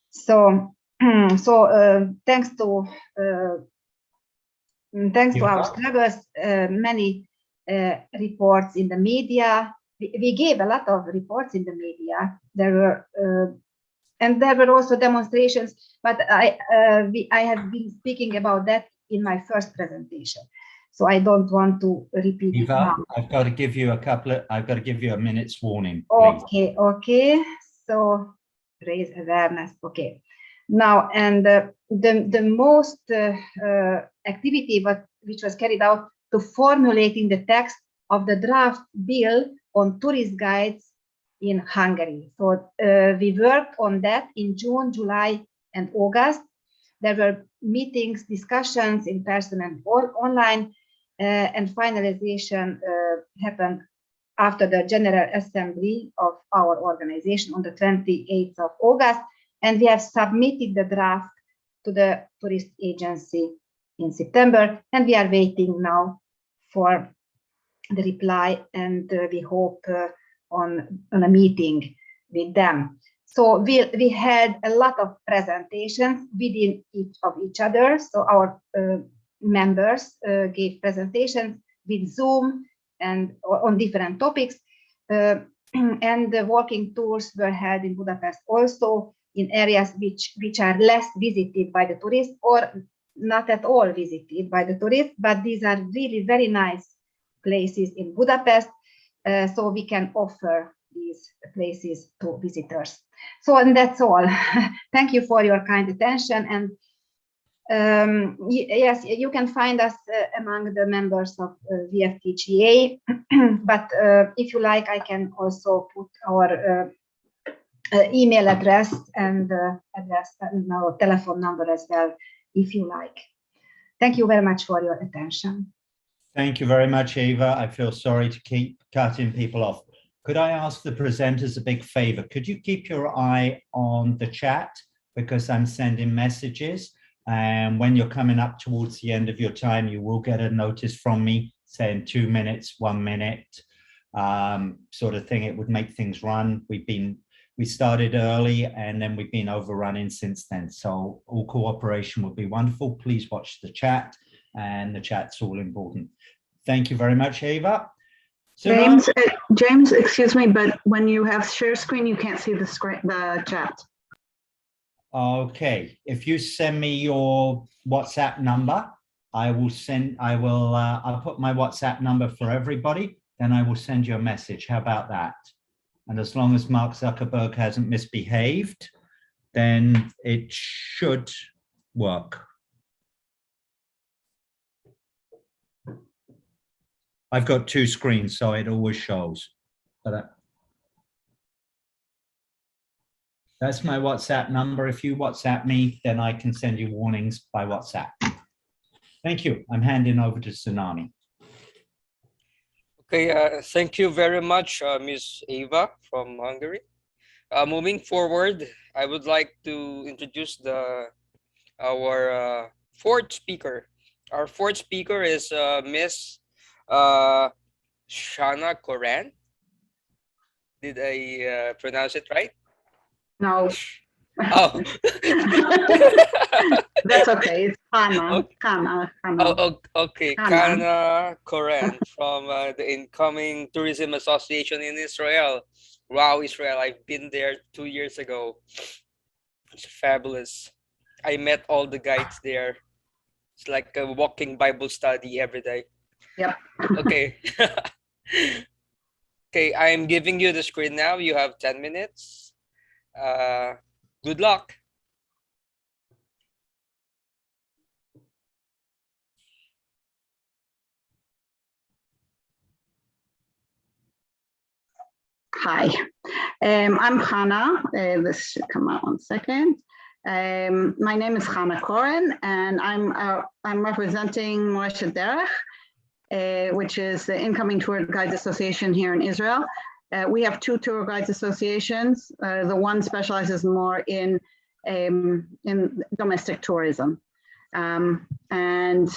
So thanks to our struggles, many reports in the media. We gave a lot of reports in the media. There were and there were also demonstrations, but I have been speaking about that in my first presentation, so I don't want to repeat it now. I've got to give you a minute's warning, please. Okay. So raise awareness. Okay. Now, and the most activity which was carried out to formulating the text of the draft bill on tourist guides in Hungary. So we worked on that in June, July, and August. There were meetings, discussions in person and online, and finalization happened after the General Assembly of our organization on the 28th of August. And we have submitted the draft to the tourist agency in September, and we are waiting now for the reply, and we hope on a meeting with them. So we had a lot of presentations within each other. So our members gave presentations with Zoom and on different topics. And the walking tours were held in Budapest also in areas which are less visited by the tourists or not at all visited by the tourists, but these are really very nice places in Budapest, so we can offer these places to visitors. So, and that's all. Thank you for your kind attention. And yes, you can find us among the members of WFTGA, but if you like, I can also put our email address and our telephone number as well, if you like. Thank you very much for your attention. Thank you very much, Eva. I feel sorry to keep cutting people off. Could I ask the presenters a big favor? Could you keep your eye on the chat, because I'm sending messages, and when you're coming up towards the end of your time, you will get a notice from me saying 2 minutes, 1 minute, sort of thing. It would make things run. We started early and then we've been overrunning since then. So all cooperation would be wonderful. Please watch the chat, and the chat's all important. Thank you very much, Eva. So James, excuse me, but when you have share screen, you can't see the chat. Okay, if you send me your WhatsApp number, I'll put my WhatsApp number for everybody, then I will send you a message. How about that? And as long as Mark Zuckerberg hasn't misbehaved, then it should work. I've got 2 screens, so it always shows. But that's my WhatsApp number. If you WhatsApp me, then I can send you warnings by WhatsApp. Thank you. I'm handing over to Tsunami. Okay, thank you very much, Ms. Eva from Hungary. Moving forward, I would like to introduce our fourth speaker. Our fourth speaker is Ms. Shana Koran. Did I pronounce it right? No. Oh. That's okay. It's Hana. Okay. Hana. Oh, okay. Shana Koran from the incoming Tourism Association in Israel. Wow, Israel. I've been there 2 years ago. It's fabulous. I met all the guides there. It's like a walking Bible study every day. Yep. Okay. Okay, I'm giving you the screen now. You have 10 minutes. Good luck. Hi, I'm Hana. This should come out 1 second. My name is Hana Koren, and I'm representing Moreshet Derech, which is the Incoming Tour Guides Association here in Israel. We have 2 tour guides associations. The one specializes more in domestic tourism. And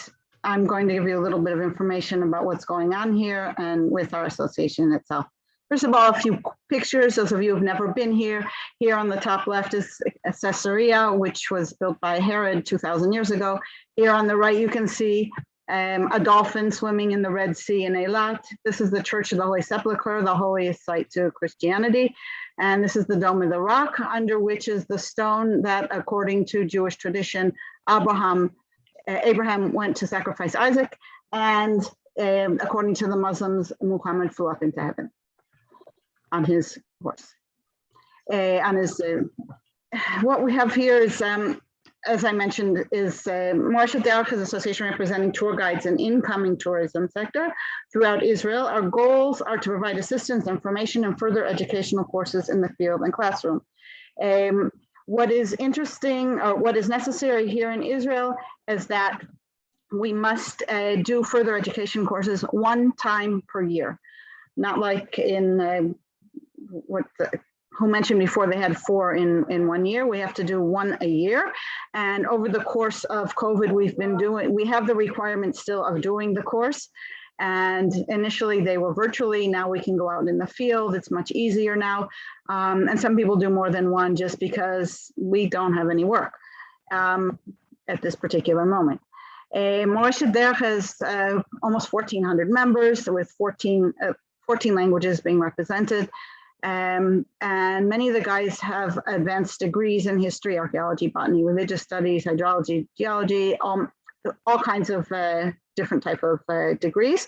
I'm going to give you a little bit of information about what's going on here and with our association itself. First of all, a few pictures. Those of you who've never been here. Here on the top left is Caesarea, which was built by Herod 2,000 years ago. Here on the right, you can see a dolphin swimming in the Red Sea in Eilat. This is the Church of the Holy Sepulchre, the holiest site to Christianity. And this is the Dome of the Rock, under which is the stone that, according to Jewish tradition, Abraham went to sacrifice Isaac. And according to the Muslims, Muhammad flew up into heaven on his horse. What we have here is, as I mentioned, is Moreshet Derech Association representing tour guides in incoming tourism sector throughout Israel. Our goals are to provide assistance, information, and further educational courses in the field and classroom. What is interesting, or what is necessary here in Israel, is that we must do further education courses 1 time per year, not like in who mentioned before they had 4 in 1 year. We have to do 1 a year. And over the course of COVID, we have the requirement still of doing the course. And initially they were virtually, now we can go out in the field. It's much easier now. And some people do more than 1 just because we don't have any work at this particular moment. Moreshet Derech has almost 1,400 members with 14 languages being represented. And many of the guys have advanced degrees in history, archaeology, botany, religious studies, hydrology, geology, all kinds of different type of degrees.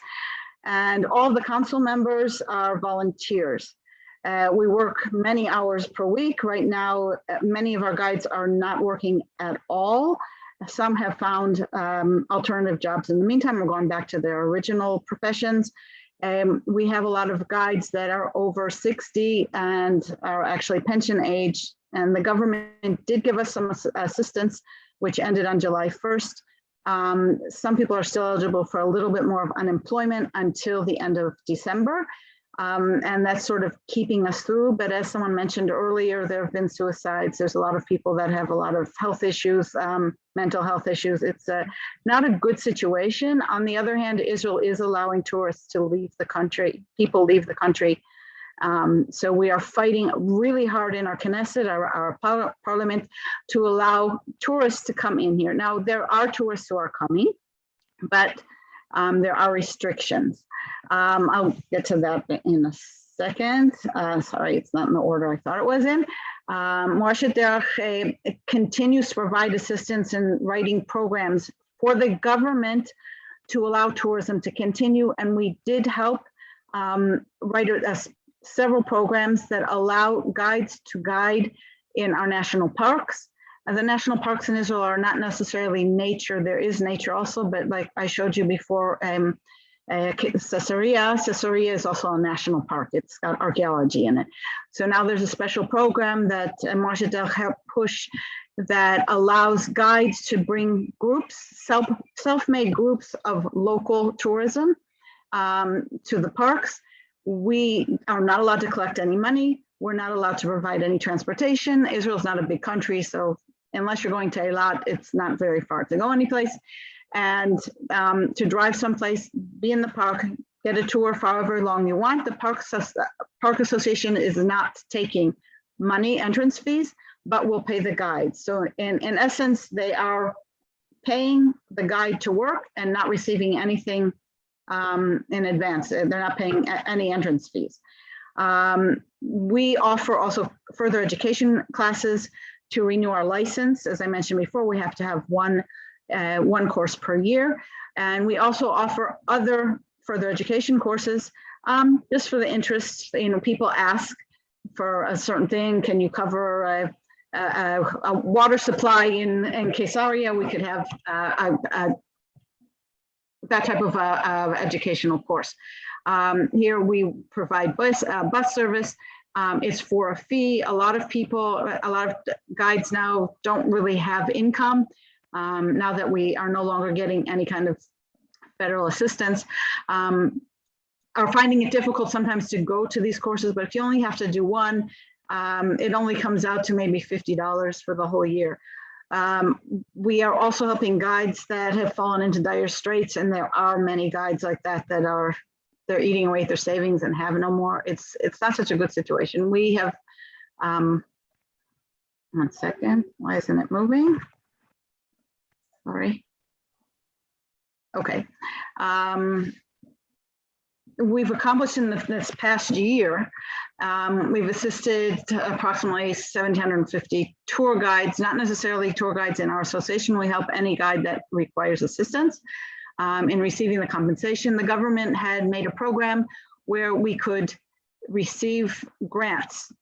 And all the council members are volunteers. We work many hours per week. Right now, many of our guides are not working at all. Some have found alternative jobs in the meantime, or gone back to their original professions. We have a lot of guides that are over 60 and are actually pension age. And the government did give us some assistance, which ended on July 1st. Some people are still eligible for a little bit more of unemployment until the end of December. And that's sort of keeping us through. But as someone mentioned earlier, there have been suicides. There's a lot of people that have a lot of health issues, mental health issues. It's not a good situation. On the other hand, Israel is allowing tourists to leave the country. People leave the country. So we are fighting really hard in our Knesset, our parliament, to allow tourists to come in here. Now, there are tourists who are coming, but there are restrictions. I'll get to that in a second. Sorry, it's not in the order I thought it was in. Moreshet Derech continues to provide assistance in writing programs for the government to allow tourism to continue. And we did help write several programs that allow guides to guide in our national parks. And the national parks in Israel are not necessarily nature. There is nature also, but like I showed you before, Caesarea is also a national park. It's got archaeology in it. So now there's a special program that Moreshet Derech helped push that allows guides to bring groups, self-made groups of local tourism to the parks. We are not allowed to collect any money. We're not allowed to provide any transportation. Israel's not a big country, so unless you're going to Eilat, it's not very far to go anyplace. And to drive someplace, be in the park, get a tour for however long you want. The Park Association is not taking money, entrance fees, but will pay the guide. So in essence, they are paying the guide to work and not receiving anything in advance. They're not paying any entrance fees. We offer also further education classes to renew our license. As I mentioned before, we have to have one course per year. And we also offer other further education courses just for the interest. You know, people ask for a certain thing. Can you cover a water supply in Caesarea? We could have that type of educational course. Here we provide bus service. It's for a fee. A lot of guides now don't really have income now that we are no longer getting any kind of federal assistance. Are finding it difficult sometimes to go to these courses, but if you only have to do one, it only comes out to maybe $50 for the whole year. We are also helping guides that have fallen into dire straits, and there are many guides like that that are they're eating away their savings and have no more. It's not such a good situation. We have 1 second. Why isn't it moving? Sorry. Okay. We've accomplished in this past year, we've assisted approximately 1,750 tour guides, not necessarily tour guides in our association. We help any guide that requires assistance in receiving the compensation. The government had made a program where we could receive grants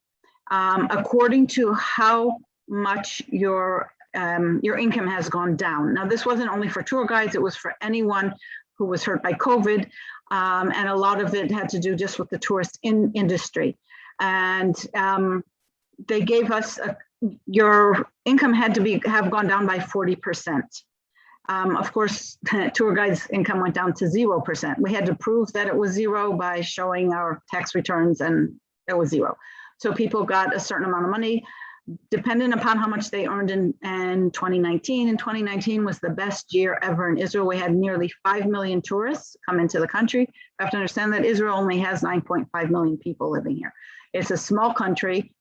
according to how much your income has gone down. Now, this wasn't only for tour guides, it was for anyone who was hurt by COVID. And a lot of it had to do just with the tourist industry. And they gave us, your income had to have gone down by 40%. Of course, tour guides' income went down to 0%. We had to prove that it was zero by showing our tax returns, and it was zero. So people got a certain amount of money dependent upon how much they earned in 2019. And 2019 was the best year ever in Israel. We had nearly 5 million tourists come into the country. You have to understand that Israel only has 9.5 million people living here. It's a small country.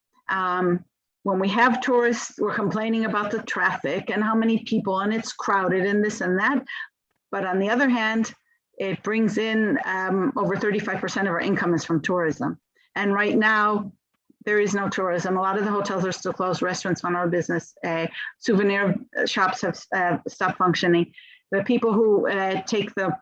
When we have tourists, we're complaining about the traffic and how many people, and it's crowded and this and that. But on the other hand, it brings in over 35% of our income is from tourism. And right now, there is no tourism. A lot of the hotels are still closed. Restaurants went out of business. Souvenir shops have stopped functioning. The people who take the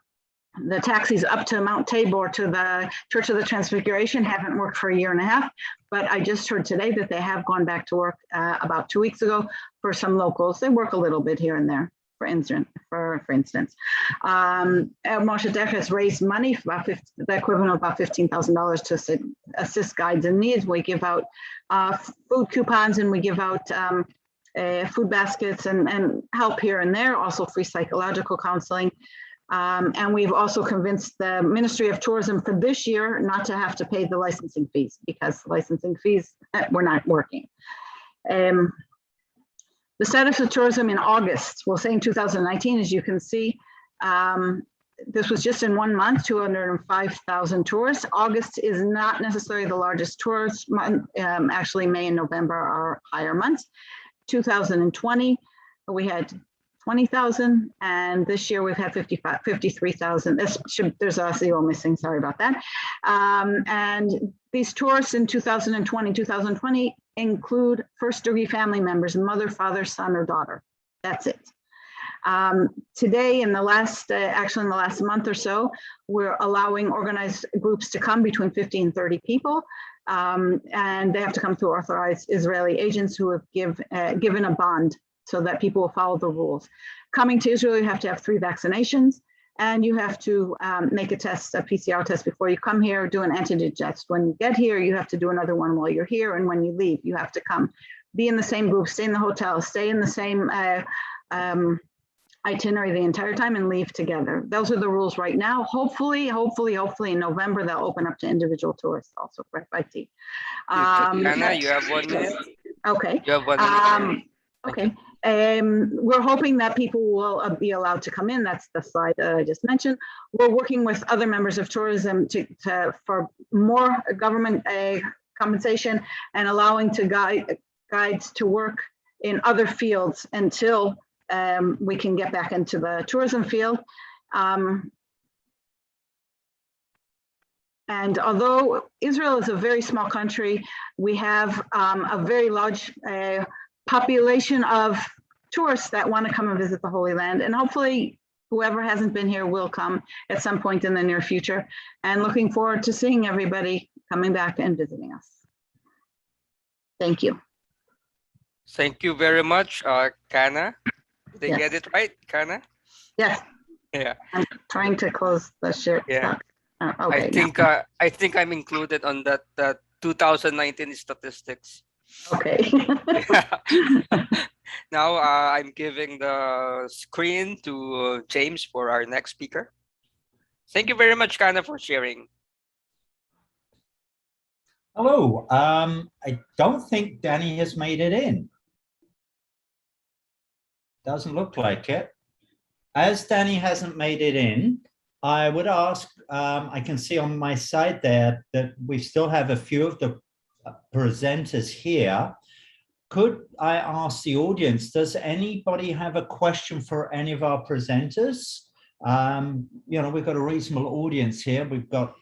taxis up to Mount Tabor to the Church of the Transfiguration haven't worked for 1.5 years. But I just heard today that they have gone back to work about 2 weeks ago for some locals. They work a little bit here and there. For instance, Moshe Dech has raised money for about the equivalent of about $15,000 to assist guides in need. We give out food coupons and we give out food baskets and help here and there, also free psychological counseling. And we've also convinced the Ministry of Tourism for this year not to have to pay the licensing fees because licensing fees were not working. The status of tourism in August, we'll say in 2019, as you can see, this was just in 1 month, 205,000 tourists. August is not necessarily the largest tourist month. Actually, May and November are higher months. 2020, we had 20,000, and this year we've had 53,000. There's a zero missing, sorry about that. And these tourists in 2020 include first-degree family members, mother, father, son, or daughter. That's it. Today, in the last month or so, we're allowing organized groups to come between 50 and 30 people, and they have to come through authorized Israeli agents who have given a bond so that people will follow the rules. Coming to Israel, you have to have 3 vaccinations, and you have to make a PCR test before you come here, do an antigen test. When you get here, you have to do another one while you're here, and when you leave, you have to come. Be in the same group, stay in the hotel, stay in the same itinerary the entire time and leave together. Those are the rules right now. Hopefully in November, they'll open up to individual tourists also for FIT. Anna, you have 1 minute. Okay. You have 1 minute. Okay. We're hoping that people will be allowed to come in. That's the slide that I just mentioned. We're working with other members of tourism for more government compensation and allowing guides to work in other fields until we can get back into the tourism field. And although Israel is a very small country, we have a very large population of tourists that want to come and visit the Holy Land. And hopefully whoever hasn't been here will come at some point in the near future. And looking forward to seeing everybody coming back and visiting us. Thank you. Thank you very much, Kana. Did I get it right, Kana? Yes. Yeah. I'm trying to close the share. Yeah. Okay. I think I'm included on that 2019 statistics. Okay. Now I'm giving the screen to James for our next speaker. Thank you very much, Kana, for sharing. Hello. I don't think Danny has made it in. Doesn't look like it. As Danny hasn't made it in, I would ask, I can see on my side there that we still have a few of the presenters here. Could I ask the audience, does anybody have a question for any of our presenters? You know, we've got a reasonable audience here. We've got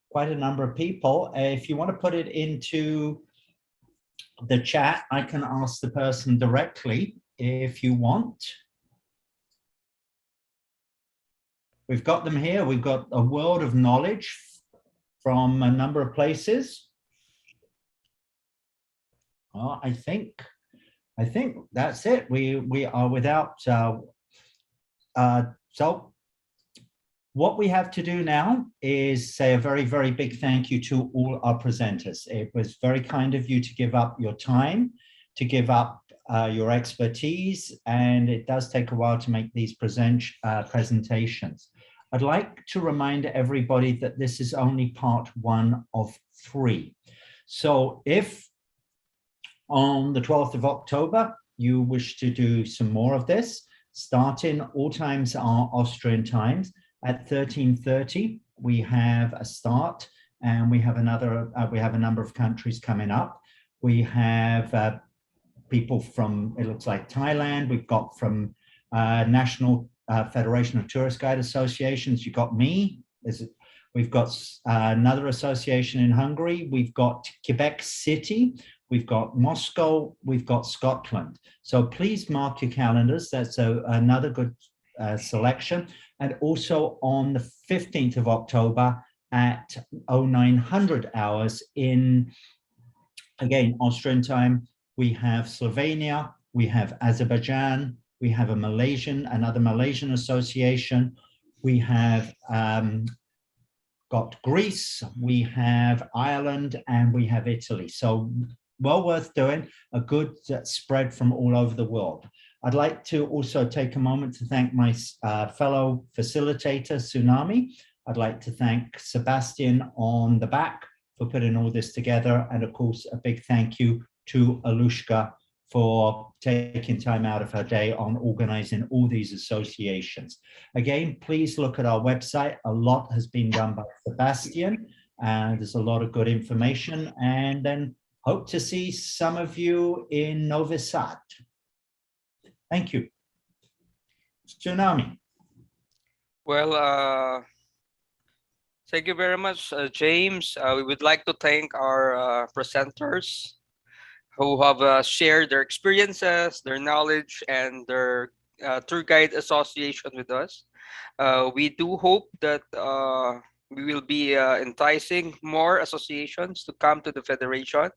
quite a number of people. If you want to put it into the chat, I can ask the person directly if you want. We've got them here. We've got a world of knowledge from a number of places. I think that's it. We are without. So what we have to do now is say a very, very big thank you to all our presenters. It was very kind of you to give up your time, to give up your expertise, and it does take a while to make these presentations. I'd like to remind everybody that this is only part 1 of 3. So if on the 12th of October, you wish to do some more of this, starting, all times are Austrian times. At 13:30, we have a start, and we have a number of countries coming up. We have people from, it looks like Thailand, we've got from National Federation of Tourist Guide Associations, you got me, we've got another association in Hungary, we've got Quebec City, we've got Moscow, we've got Scotland. So please mark your calendars. That's another good selection. And also on the 15th of October at 0900 hours in, again, Austrian time, we have Slovenia, we have Azerbaijan, we have another Malaysian association, we have got Greece, we have Ireland, and we have Italy. So well worth doing, a good spread from all over the world. I'd like to also take a moment to thank my fellow facilitator, Tsunami. I'd like to thank Sebastian on the back for putting all this together. And of course, a big thank you to Alushka for taking time out of her day on organizing all these associations. Again, please look at our website. A lot has been done by Sebastian, and there's a lot of good information. And then hope to see some of you in Novi Sad. Thank you. Tsunami. Well, thank you very much, James. We would like to thank our presenters who have shared their experiences, their knowledge, and their tour guide association with us. We do hope that we will be enticing more associations to come to the Federation.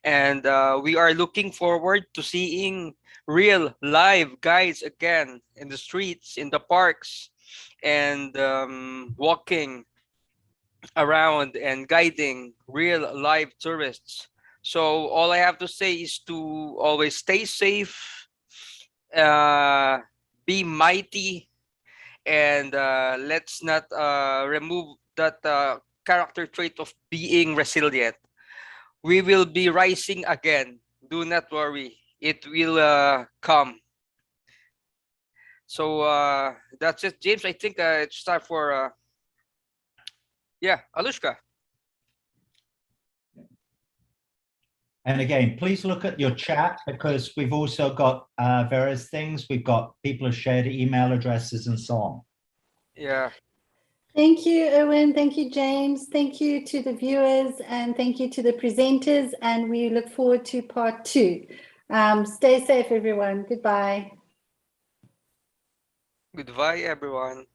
And we are looking forward to seeing real live guides again in the streets, in the parks, and walking around and guiding real live tourists. So all I have to say is to always stay safe, be mighty, and let's not remove that character trait of being resilient. We will be rising again. Do not worry. It will come. So that's it, James. I think it's time for, Alushka. And again, please look at your chat, because we've also got various things. We've got people who shared email addresses and so on. Yeah. Thank you, Owen. Thank you, James. Thank you to the viewers, and thank you to the presenters. And we look forward to part 2. Stay safe, everyone. Goodbye. Goodbye, everyone.